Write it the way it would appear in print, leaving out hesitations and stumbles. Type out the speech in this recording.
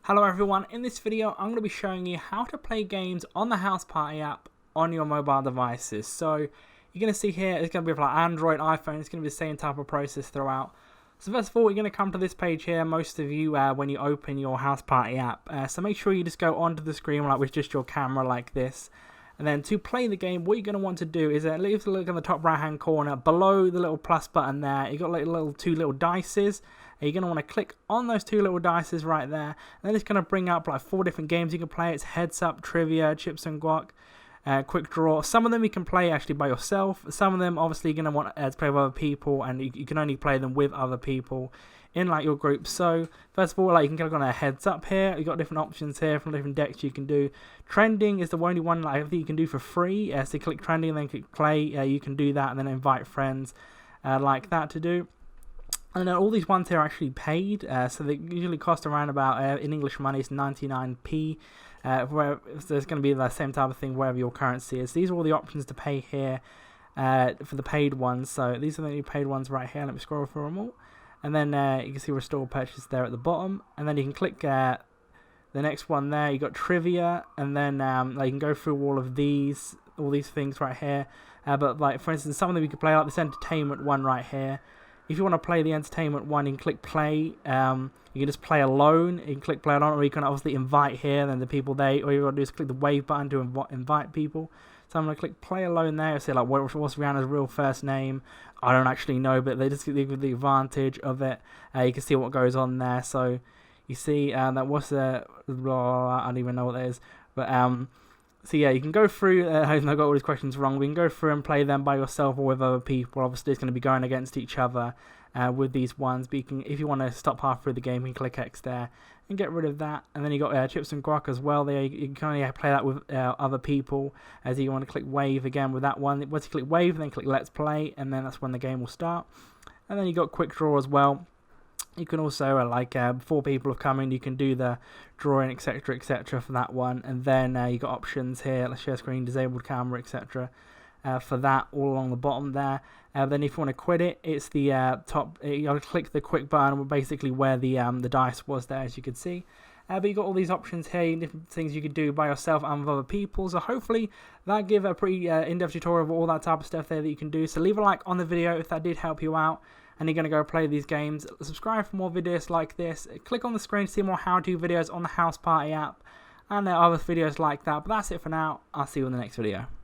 Hello everyone, in this video I'm going to be showing you how to play games on the Houseparty app on your mobile devices. So you're going to see here it's going to be like Android, iPhone, it's going to be the same type of process throughout. So first of all, you're going to come to this page here, most of you when you open your Houseparty app. So make sure you just go onto the screen like with just your camera like this. And then to play the game, what you're going to want to do is leave a look in the top right hand corner below the little plus button there. You've got like two little dices. And you're going to want to click on those two little dices right there. And then it's going to bring up like 4 different games you can play. It's Heads Up, Trivia, Chips and Guac, Quick Draw. Some of them you can play actually by yourself. Some of them obviously you're going to want to play with other people. And you can only play them with other people in like your group. So first of all, like you can click on a Heads Up here. You've got different options here from different decks you can do. Trending is the only one like I think you can do for free. So click Trending and then click Play. You can do that and then invite friends like that to do. And then all these ones here are actually paid, so they usually cost around about, in English money, it's 99p. Where there's going to be the same type of thing wherever your currency is. These are all the options to pay here for the paid ones. So these are the new paid ones right here. Let me scroll through them all. And then you can see Restore Purchase there at the bottom. And then you can click the next one there. You got Trivia, and then you can go through all these things right here. But like for instance, some of them you can play like this Entertainment one right here. If you want to play the Entertainment one, you can click Play. You can just play alone. You can click Play alone, or you can obviously invite here. Then the people all you got to do is click the Wave button to invite people. So I'm going to click Play alone there. Say like what's Rihanna's real first name? I don't actually know, but they just give the advantage of it. You can see what goes on there. So you see that was I don't even know what that is, but so yeah, you can go through, I got all these questions wrong, we can go through and play them by yourself or with other people. Obviously it's going to be going against each other with these ones, but if you want to stop half through the game, you can click X there and get rid of that. And then you got Chips and Guac as well there. You can only play that with other people, as you want to click Wave again with that one. Once you click Wave, then click Let's Play, and then that's when the game will start. And then you got Quick Draw as well. You can also, before people have come in, you can do the drawing, etc., etc. for that one. And then you got options here, like share screen, disabled camera, etc. For that, all along the bottom there. Then if you want to quit it, it's the top. You got to click the quick button, basically where the dice was there, as you can see. But you got all these options here, different things you could do by yourself and with other people. So hopefully that give a pretty in-depth tutorial of all that type of stuff there that you can do. So leave a like on the video if that did help you out, and you're going to go play these games. Subscribe for more videos like this. Click on the screen to see more how-to videos on the Houseparty app, and there are other videos like that. But that's it for now. I'll see you in the next video.